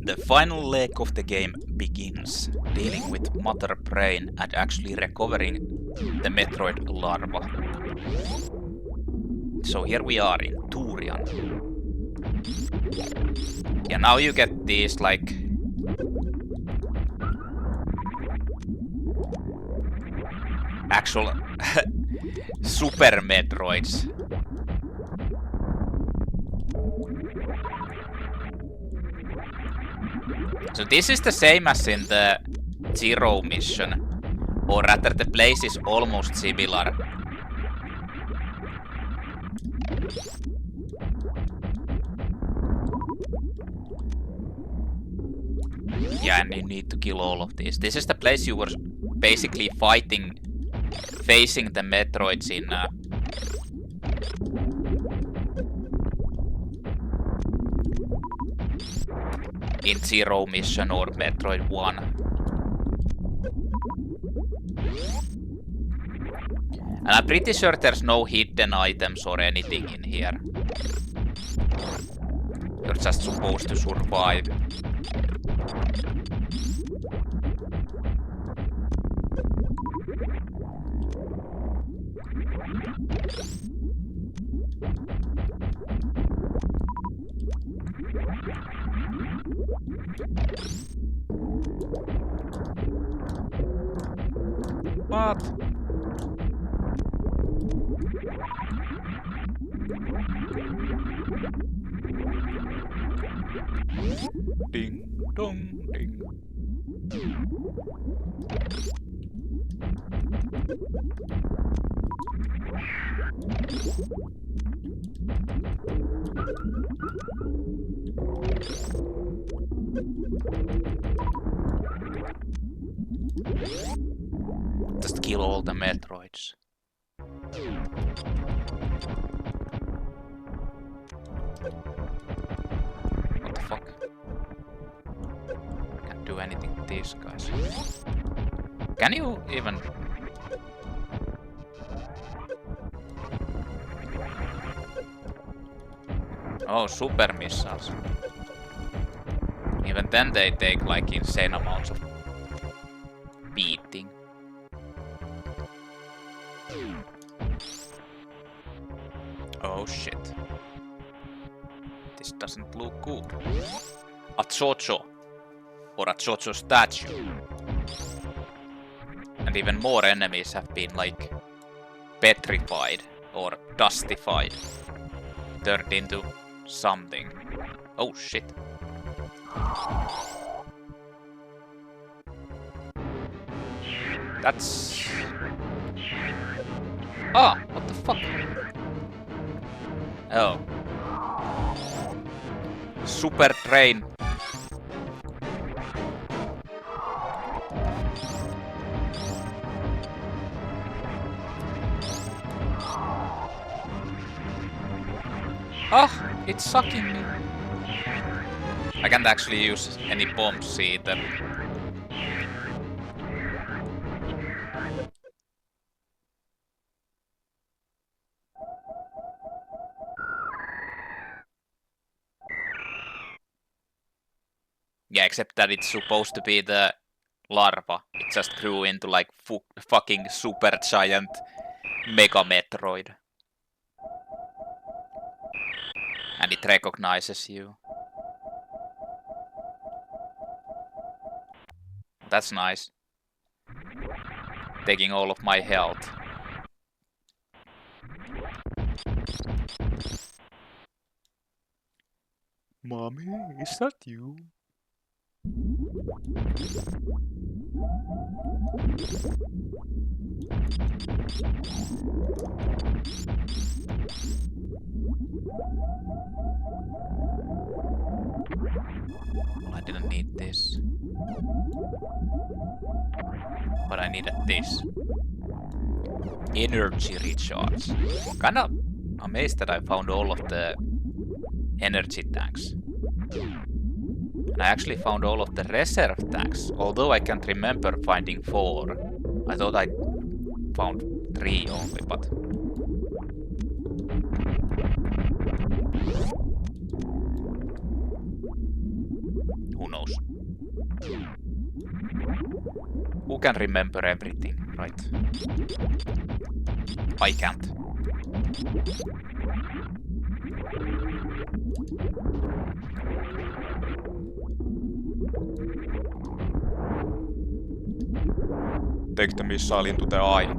The final leg of the game begins, dealing with Mother Brain and actually recovering the Metroid Larva. So here we are in Tourian. Yeah, now you get these like actual Super Metroids. So this is the same as in the Zero Mission, or rather the place is almost similar. Yeah, and you need to kill all of these. This is the place you were basically fighting, facing the Metroids in Zero Mission or Metroid 1. And I'm pretty sure there's no hidden items or anything in here. You're just supposed to survive. What? Ding dong ding. Just kill all the Metroids. What the fuck? Can't do anything with these guys. Can you even... Oh, super missiles. Even then they take like insane amounts of beating. Oh shit. This doesn't look good. A Chocho. Or a Chocho statue. And even more enemies have been like petrified or dustified. Turned into something. Oh shit. That's... Ah, what the fuck? Oh. Super train. Ah, it's sucking me. I can't actually use any bombs either. Yeah, except that it's supposed to be the larva. It just grew into like fucking super giant Mega Metroid. And it recognizes you. That's nice. Taking all of my health. Mommy, is that you? Well, I didn't need this. But I needed this. Energy recharge. Kinda amazed that I found all of the energy tanks. And I actually found all of the reserve tanks, although I can't remember finding 4. I thought I found 3 only, but... Who knows? Who can remember everything, right? I can't. Take the missile into the eye.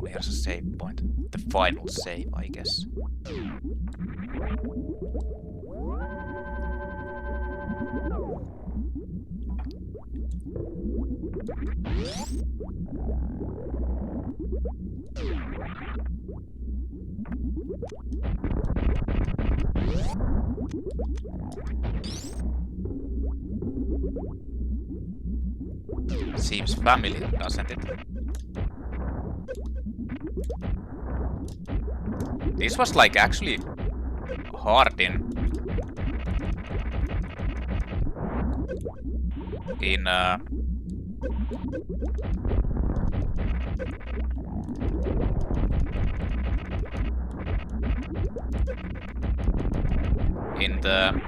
There's a save point. The final save, I guess. Seems familiar, doesn't it? This was like actually hard in the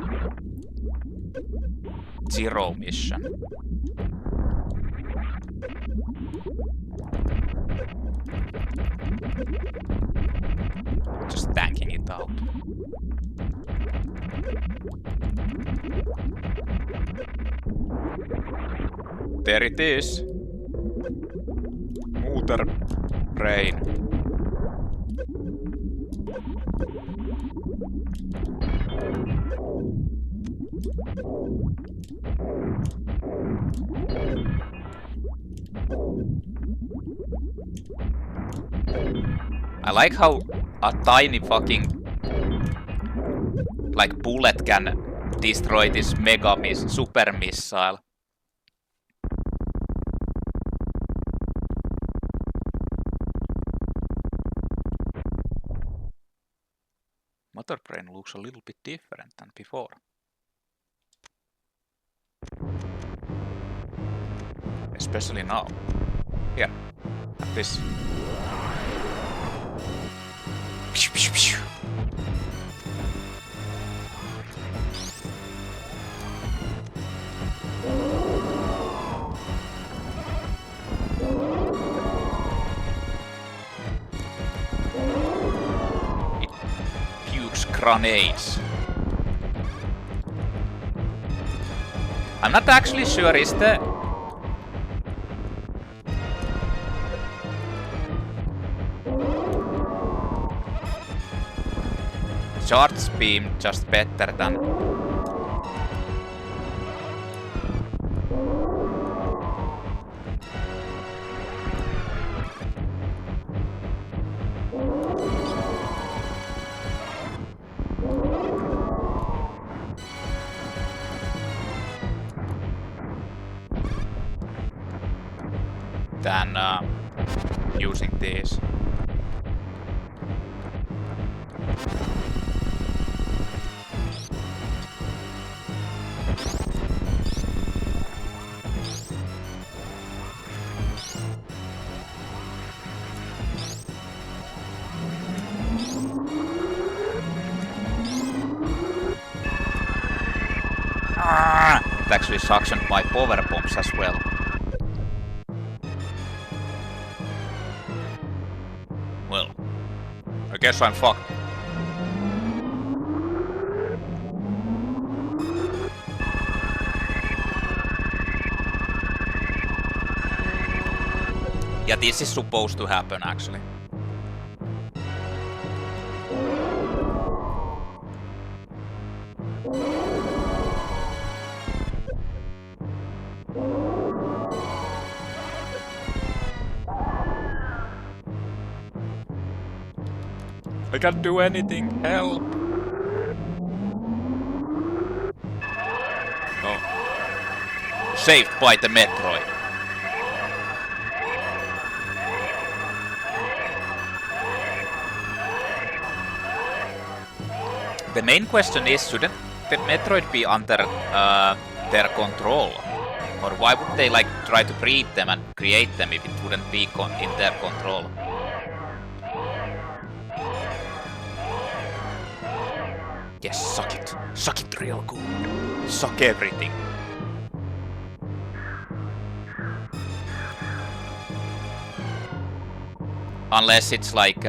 Zero Mission. Just tanking it out. There it is. Muter brain. I like how a tiny fucking like bullet can destroy this mega super missile. Motor brain looks a little bit different than before. Especially now. Here, at this. It pukes grenades. I'm not actually sure, is the charge beam just better than using this. It actually suctioned my power bombs as well. Well, I guess I'm fucked. Yeah, this is supposed to happen actually. I can't do anything, help! Oh. Saved by the Metroid. The main question is, shouldn't the Metroid be under their control? Or why would they like try to breed them and create them if it wouldn't be in their control? Yes, suck it. Suck it real good. Suck everything. Unless it's like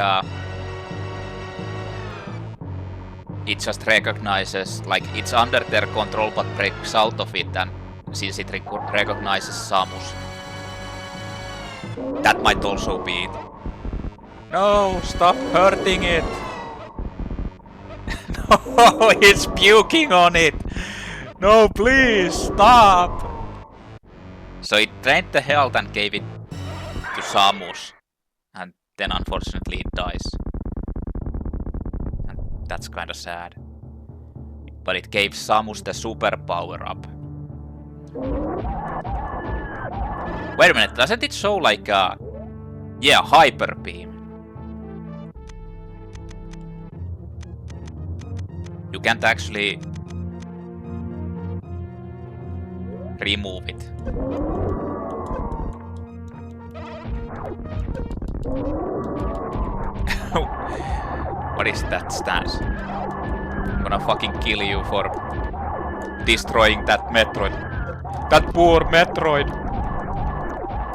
it just recognizes, like it's under their control but breaks out of it, and since it recognizes Samus. That might also be it. No, stop hurting it! No, it's puking on it! No, please, stop! So it drained the health and gave it to Samus. And then unfortunately it dies. And that's kinda sad. But it gave Samus the super power up. Wait a minute, doesn't it show like yeah, hyper beam? You can't actually remove it. What is that stance? I'm gonna fucking kill you for destroying that Metroid. That poor Metroid!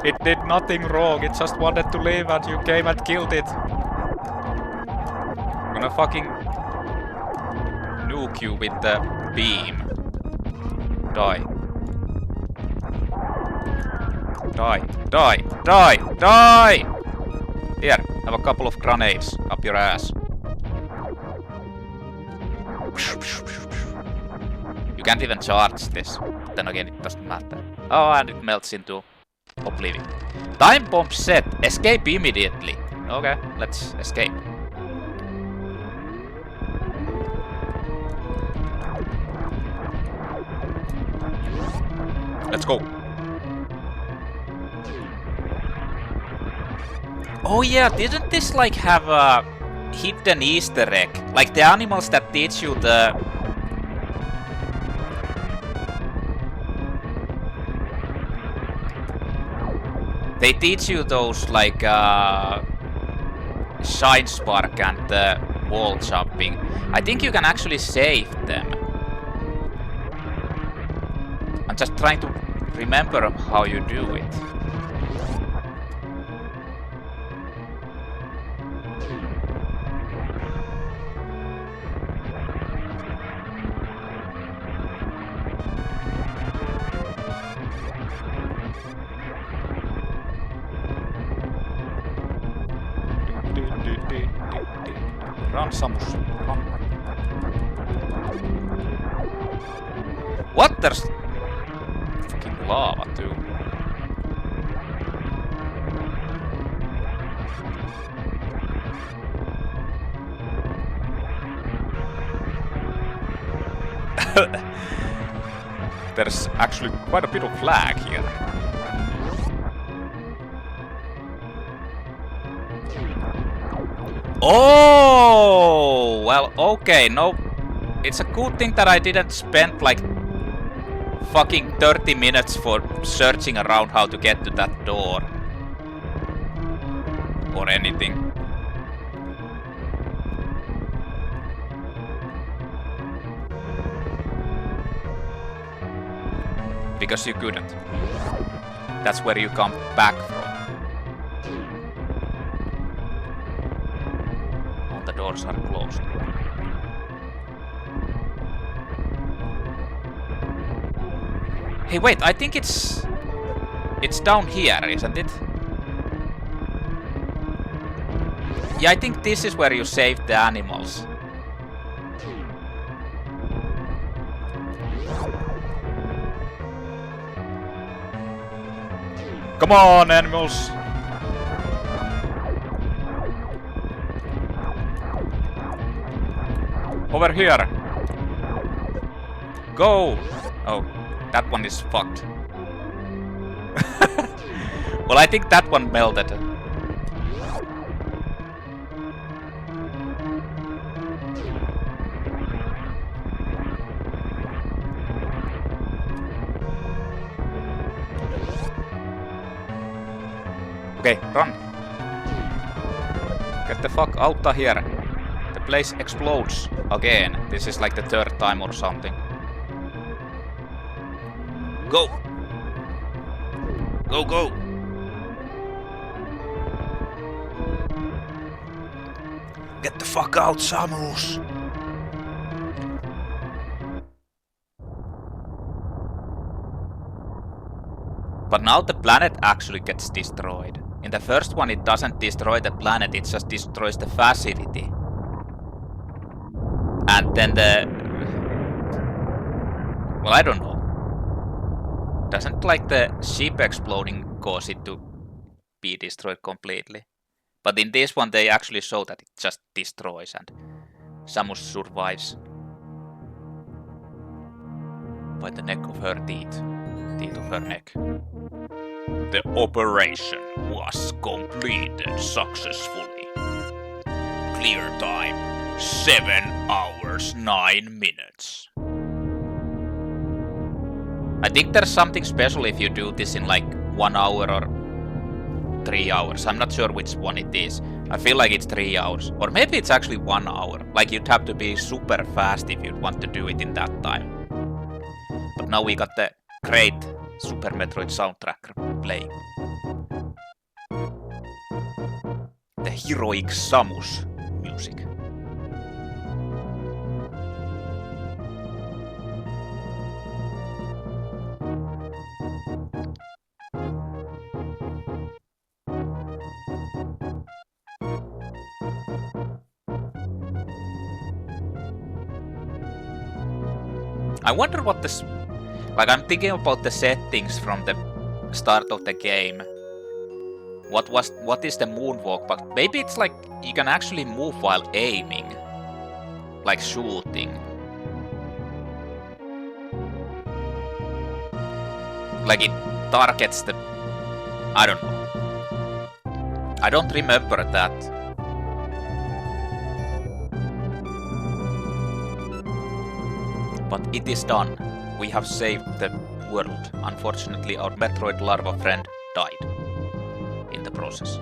It did nothing wrong, it just wanted to live and you came and killed it. I'm gonna fucking nuke you with the beam. Die. Die, die, die, die! Here, have a couple of grenades up your ass. You can't even charge this, but then again it doesn't matter. Oh, and it melts into oblivion. Time bomb set. Escape immediately. Okay, let's escape. Let's go. Oh yeah, didn't this like have a hidden Easter egg? Like the animals that teach you the... They teach you those like shine spark and wall jumping. I think you can actually save them. I'm just trying to remember how you do it. Run, Samus, run. What? There's fucking lava too. There's actually quite a bit of lag here. Oh, well, okay, no. It's a good thing that I didn't spend like fucking 30 minutes for searching around how to get to that door. Or anything. Because you couldn't. That's where you come back from. All the doors are closed. Hey, wait, I think it's down here, isn't it? Yeah, I think this is where you save the animals. Come on, animals! Over here! Go! Oh, that one is fucked. Well, I think that one melted. Okay, run. Get the fuck out of here. The place explodes again. This is like the third time or something. Go! Go, go! Get the fuck out, Samus! But now the planet actually gets destroyed. In the first one it doesn't destroy the planet, it just destroys the facility. And then the... Well, I don't know. Doesn't like the ship exploding cause it to be destroyed completely. But in this one they actually show that it just destroys and Samus survives. By the neck of her teeth. Teeth of her neck. The operation was completed successfully. Clear time 7 hours 9 minutes. I think there's something special if you do this in like 1 hour or 3 hours. I'm not sure which one it is. I feel like it's 3 hours. Or maybe it's actually 1 hour. Like you'd have to be super fast if you'd want to do it in that time. But now we got the great Super Metroid soundtrack playing. The heroic Samus music. I wonder what this... Like, I'm thinking about the settings from the start of the game. What is the moonwalk? But maybe it's like you can actually move while aiming. Like shooting. Like it targets the... I don't know. I don't remember that. But it is done. We have saved the world. Unfortunately, our Metroid Larva friend died in the process.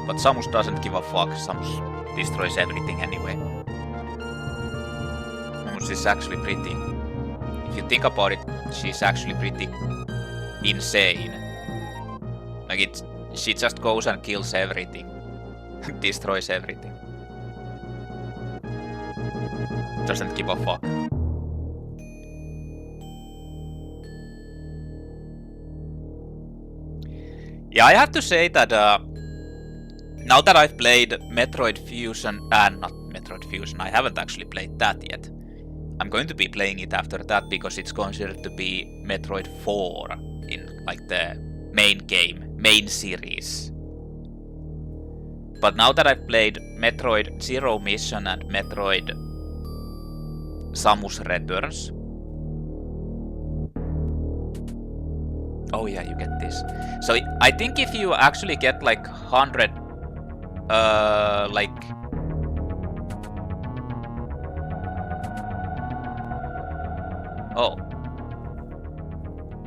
But Samus doesn't give a fuck. Samus destroys everything anyway. Samus is actually pretty... If you think about it, she's actually pretty insane. Like it's... She just goes and kills everything. Destroys everything. Doesn't give a fuck. Yeah, I have to say that now that I've played Metroid Fusion, not Metroid Fusion, I haven't actually played that yet. I'm going to be playing it after that because it's considered to be Metroid 4 in like the main game, main series. But now that I've played Metroid Zero Mission and Metroid Samus Returns. Oh yeah, you get this. So I think if you actually get like 100, like... Oh.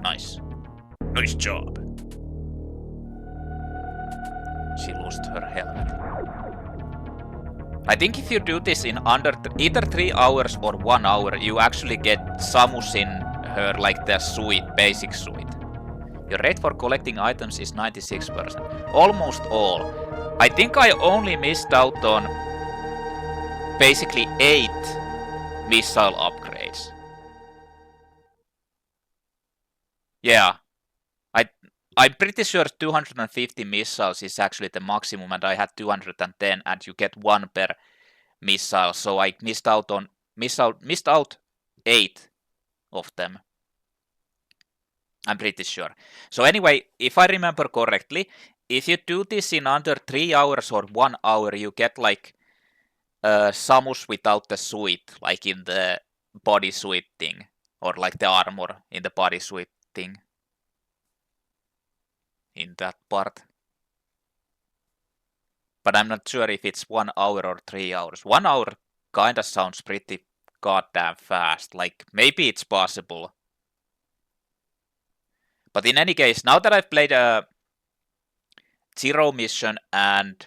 Nice. Nice job. She lost her helmet. I think if you do this in under either 3 hours or 1 hour, you actually get Samus in her like the suite, basic suite. Your rate for collecting items is 96%. Almost all. I think I only missed out on basically 8 missile upgrades. Yeah. I'm pretty sure 250 missiles is actually the maximum, and I had 210, and you get 1 per missile. So I missed out on missed out 8 of them. I'm pretty sure. So anyway, if I remember correctly, if you do this in under 3 hours or 1 hour, you get like Samus without the suit, like in the bodysuit thing, or like the armor in the bodysuit thing. In that part. But I'm not sure if it's 1 hour or 3 hours. 1 hour kinda sounds pretty goddamn fast. Like, maybe it's possible. But in any case, now that I've played Zero Mission and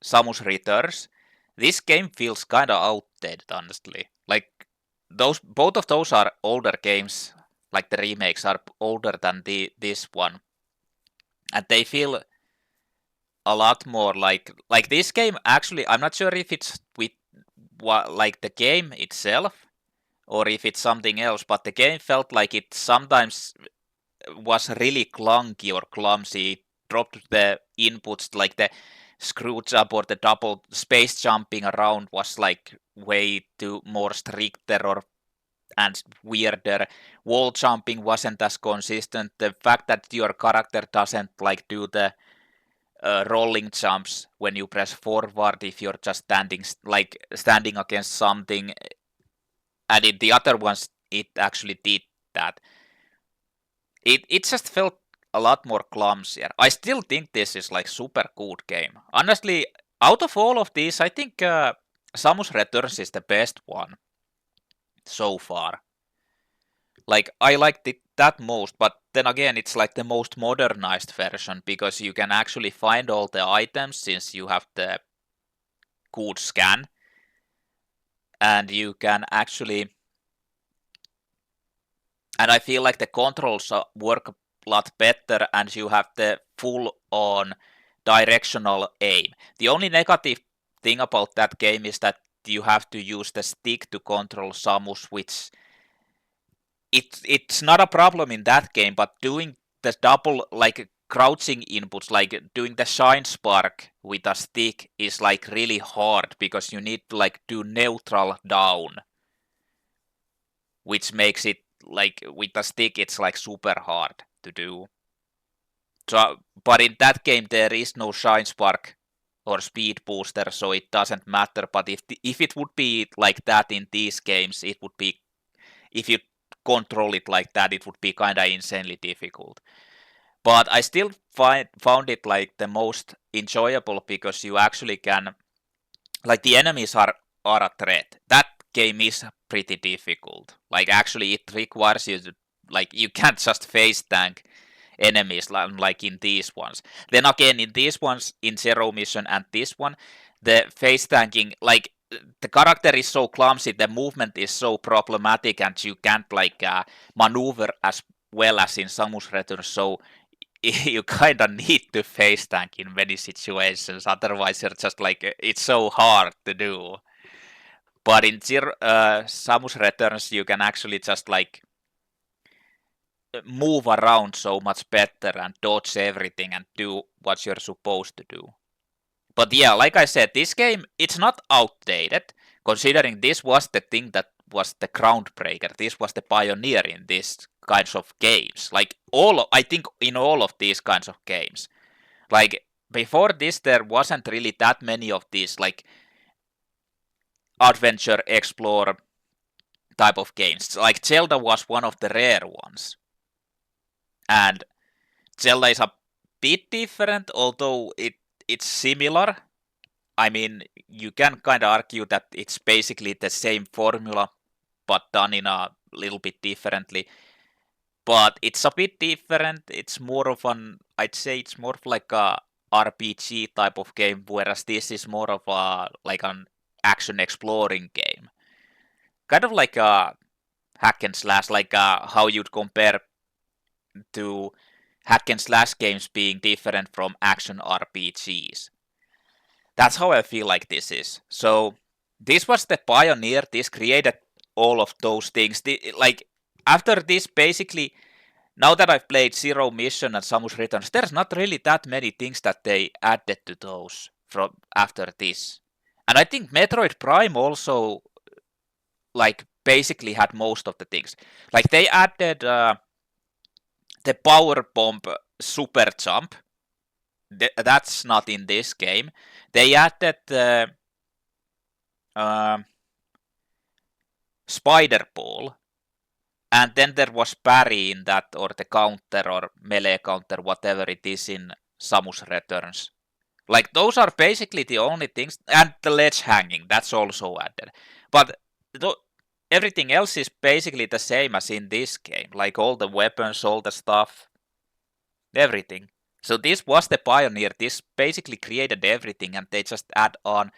Samus Returns, this game feels kinda outdated, honestly. Like, both of those are older games, like the remakes are older than this one. And they feel a lot more like this game actually, I'm not sure if it's with like the game itself or if it's something else, but the game felt like it sometimes was really clunky or clumsy. It dropped the inputs, like the screw jump or the double space jumping around was like way too more stricter or and weirder. Wall jumping wasn't as consistent. The fact that your character doesn't like do the rolling jumps when you press forward if you're just standing against something, and in the other ones it actually did that. It just felt a lot more clumsier. I still think this is like super good game. Honestly, out of all of these, I think Samus Returns is the best one so far. Like, I liked it that most, but then again, it's like the most modernized version because you can actually find all the items since you have the good scan, and you can actually. And I feel like the controls work a lot better, and you have the full-on directional aim. The only negative thing about that game is that you have to use the stick to control Samus, which it's not a problem in that game, but doing the double like crouching inputs, like doing the shine spark with a stick is like really hard because you need to like do neutral down, which makes it like with the stick it's like super hard to do. So, but in that game there is no shine spark or speed booster, so it doesn't matter. But if it would be like that in these games, it would be, if you control it like that, it would be kind of insanely difficult. But I still found it like the most enjoyable because you actually can, like, the enemies are a threat. That game is pretty difficult. Like, actually it requires you to, like, you can't just face tank enemies like in these ones. Then again, in these ones, in Zero Mission and this one, the face tanking, like, the character is so clumsy, the movement is so problematic, and you can't like maneuver as well as in Samus Returns. So you kind of need to face tank in many situations. Otherwise, you're just like, it's so hard to do. But in Samus Returns, you can actually just like move around so much better and dodge everything and do what you're supposed to do. But yeah, like I said, this game, it's not outdated, considering this was the thing that was the groundbreaker. This was the pioneer in these kinds of games. Like, I think in all of these kinds of games. Like, before this, there wasn't really that many of these, like, adventure, explore type of games. Like, Zelda was one of the rare ones. And Zelda is a bit different, although it's similar. I mean, you can kind of argue that it's basically the same formula, but done in a little bit differently. But it's a bit different. It's more of I'd say it's more of like a RPG type of game, whereas this is more of like an action exploring game. Kind of like a hack and slash, like how you'd compare to hack and slash games being different from action RPGs. That's how I feel like this is. So this was the pioneer. This created all of those things. Like, after this, basically, now that I've played Zero Mission and Samus Returns, there's not really that many things that they added to those from after this. And I think Metroid Prime also, like, basically had most of the things. Like, they added the power bomb super jump. That's not in this game. They added uh, spider ball, and then there was parry in that, or the counter or melee counter, whatever it is in Samus Returns. Like, those are basically the only things, and the ledge hanging, that's also added. But everything else is basically the same as in this game, like all the weapons, all the stuff, everything. So this was the pioneer. This basically created everything, and they just add on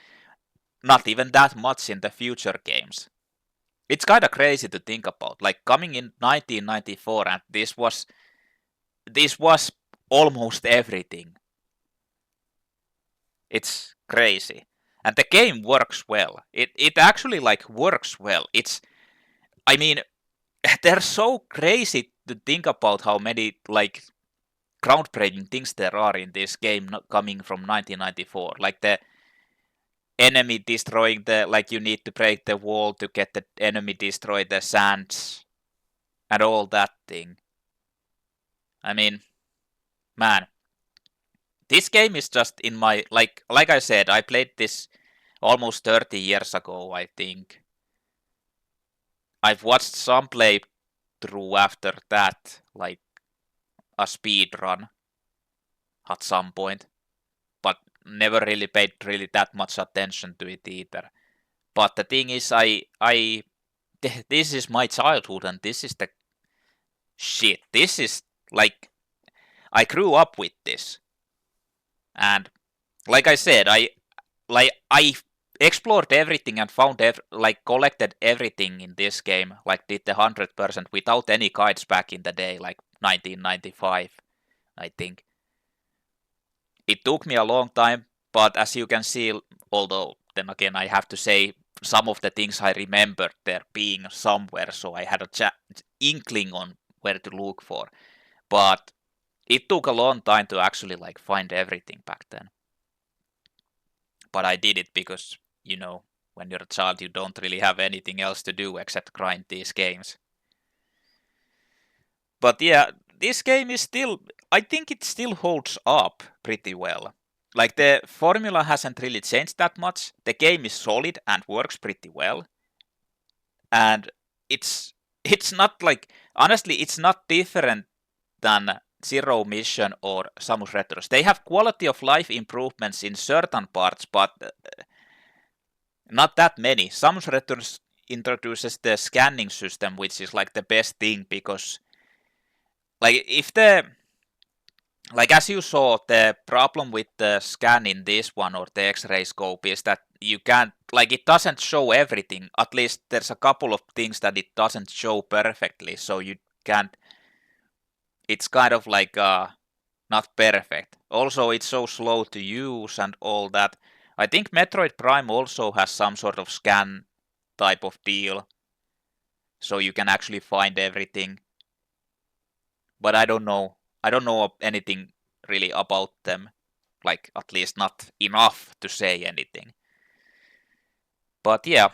not even that much in the future games. It's kind of crazy to think about. Like coming in 1994, and this was almost everything. It's crazy, and the game works well. It actually like works well. I mean, they're so crazy to think about how many like groundbreaking things there are in this game coming from 1994. Like the enemy destroying the, like you need to break the wall to get the enemy destroy the sands and all that thing. I mean, man, this game is just in my, like I said, I played this almost 30 years ago, I think. I've watched some playthrough after that, like a speed run at some point, but never really paid really that much attention to it either. But the thing is, this is my childhood, and this is the shit. This is like, I grew up with this, and like I said, I explored everything and found like collected everything in this game, like did the 100% without any guides back in the day, like 1995, I think. It took me a long time, but as you can see, although then again I have to say some of the things I remembered there being somewhere, so I had a inkling on where to look for. But it took a long time to actually like find everything back then. But I did it because, you know, when you're a child, you don't really have anything else to do except grind these games. But yeah, this game is still, I think it still holds up pretty well. Like the formula hasn't really changed that much. The game is solid and works pretty well. And it's not like, honestly, it's not different than Zero Mission or Samus Returns. They have quality of life improvements in certain parts, but not that many. Samus Returns introduces the scanning system, which is like the best thing because, like, as you saw, the problem with the scan in this one or the X-ray scope is that you can't, like, it doesn't show everything. At least there's a couple of things that it doesn't show perfectly, so you can't. It's kind of like not perfect. Also, it's so slow to use and all that. I think Metroid Prime also has some sort of scan type of deal, so you can actually find everything. But I don't know. I don't know anything really about them. Like, at least not enough to say anything. But yeah,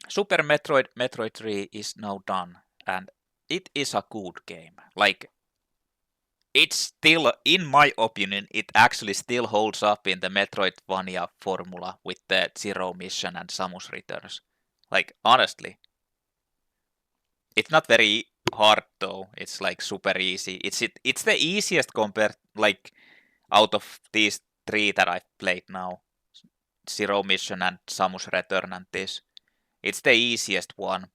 Super Metroid 3 is now done, and it is a good game. Like, it's still, in my opinion, it actually still holds up in the Metroidvania formula with the Zero Mission and Samus Returns. Like, honestly, it's not very hard though. It's like super easy. It's the easiest compared, like, out of these three that I've played now, Zero Mission and Samus Return and this. It's the easiest one.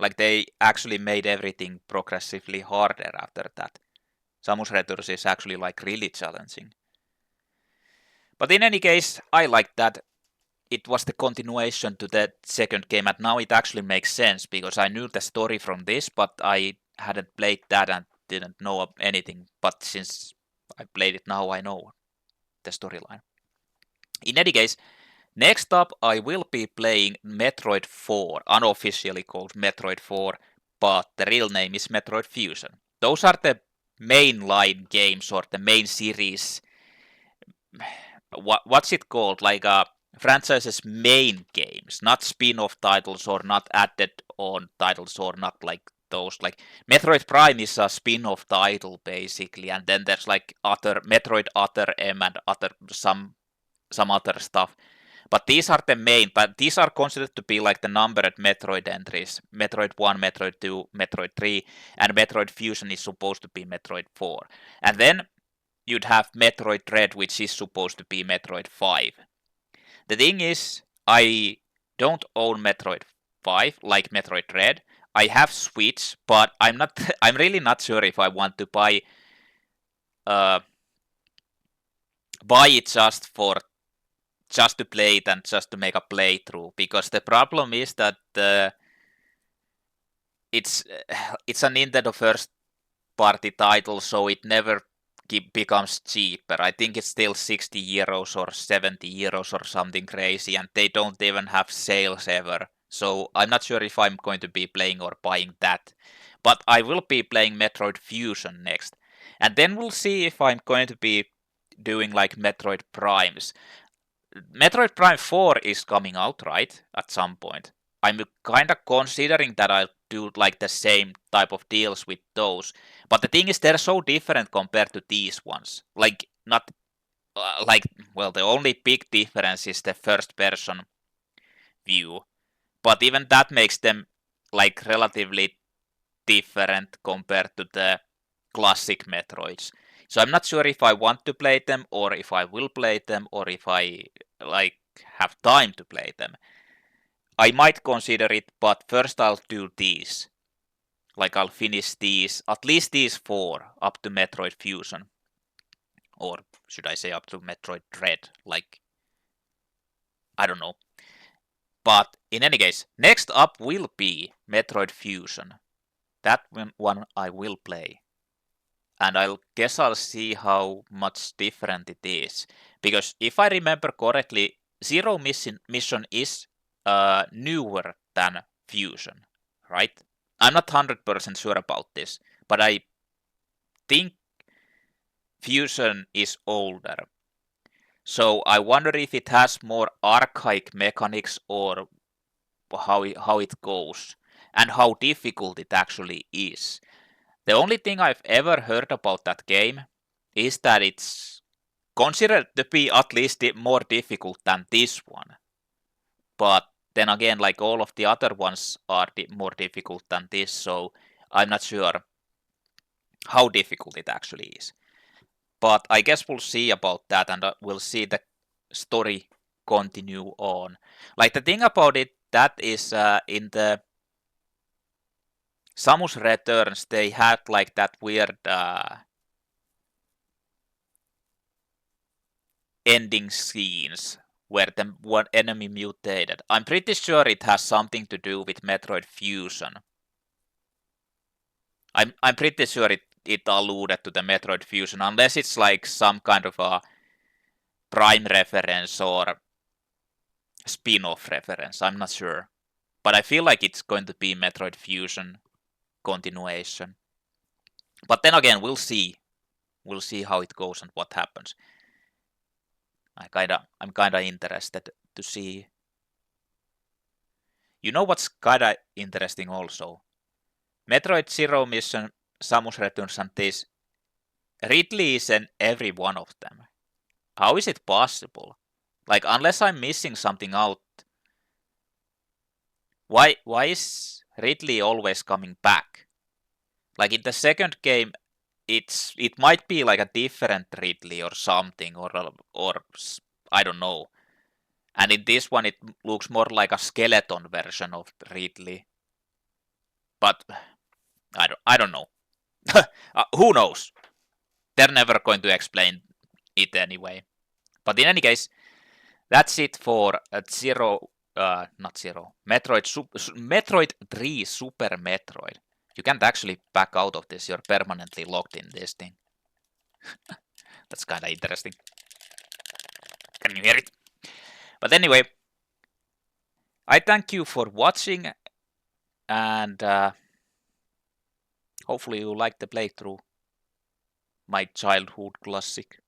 Like, they actually made everything progressively harder after that. Samus Returns is actually like really challenging. But in any case, I like that it was the continuation to the second game, and now it actually makes sense because I knew the story from this, but I hadn't played that and didn't know anything. But since I played it now, I know the storyline. In any case, next up I will be playing Metroid 4, unofficially called Metroid 4, but the real name is Metroid Fusion. Those are the mainline games or the main series. What's it called? Like franchise's main games, not spin-off titles or not added on titles or not like those. Like Metroid Prime is a spin-off title basically, and then there's like other Metroid Other M and other some other stuff. But these are the main, but these are considered to be like the numbered Metroid entries. Metroid 1, Metroid 2, Metroid 3, and Metroid Fusion is supposed to be Metroid 4. And then you'd have Metroid Dread, which is supposed to be Metroid 5. The thing is, I don't own Metroid 5 like Metroid Dread. I have Switch, but I'm really not sure if I want to buy buy it just to play it and just to make a playthrough, because the problem is that it's a Nintendo first party title, so it never becomes cheaper. I think it's still 60 euros or 70 euros or something crazy, and they don't even have sales ever. So I'm not sure if I'm going to be playing or buying that. But I will be playing Metroid Fusion next. And then we'll see if I'm going to be doing like Metroid Primes. Metroid Prime 4 is coming out, right? At some point. I'm kind of considering that I'll do like the same type of deals with those. But the thing is, they're so different compared to these ones. Like, not well, the only big difference is the first person view. But even that makes them like relatively different compared to the classic Metroids. So I'm not sure if I want to play them, or if I will play them, or if I like have time to play them. I might consider it, but first I'll do these. Like I'll finish these, at least these 4 up to Metroid Fusion. Or should I say up to Metroid Dread? Like, I don't know. But in any case, next up will be Metroid Fusion. That one I will play. And I guess I'll see how much different it is. Because if I remember correctly, Zero Mission is newer than Fusion, right? I'm not 100% sure about this, but I think Fusion is older. So I wonder if it has more archaic mechanics, or how it goes, and how difficult it actually is. The only thing I've ever heard about that game is that it's considered to be at least more difficult than this one. But then again, like all of the other ones are more difficult than this, so I'm not sure how difficult it actually is. But I guess we'll see about that, and we'll see the story continue on. Like, the thing about it, that is in the Samus Returns, they had like that weird ending scenes where the one enemy mutated. I'm pretty sure it has something to do with Metroid Fusion. I'm pretty sure it alluded to the Metroid Fusion, unless it's like some kind of a Prime reference or spin-off reference. I'm not sure. But I feel like it's going to be Metroid Fusion continuation. But then again, we'll see. We'll see how it goes and what happens. I'm kinda interested to see. You know what's kinda interesting also? Metroid Zero Mission, Samus Returns, and this, Ridley is in every one of them. How is it possible? Like, unless I'm missing something out, why is Ridley always coming back? Like, in the second game, it might be like a different Ridley or something, or I don't know. And in this one, it looks more like a skeleton version of Ridley. But I don't know. Who knows? They're never going to explain it anyway. But in any case, that's it for Metroid 3 Super Metroid. You can't actually back out of this. You're permanently locked in this thing. That's kind of interesting. Can you hear it? But anyway, I thank you for watching, and hopefully you liked the playthrough. My childhood classic.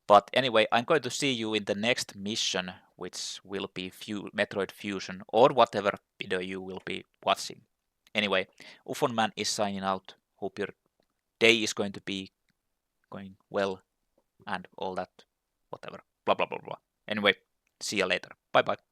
But anyway, I'm going to see you in the next mission, which will be Metroid Fusion, or whatever video you will be watching. Anyway, UFONman is signing out. Hope your day is going to be going well, and all that, whatever. Blah, blah, blah, blah. Anyway, see you later. Bye-bye.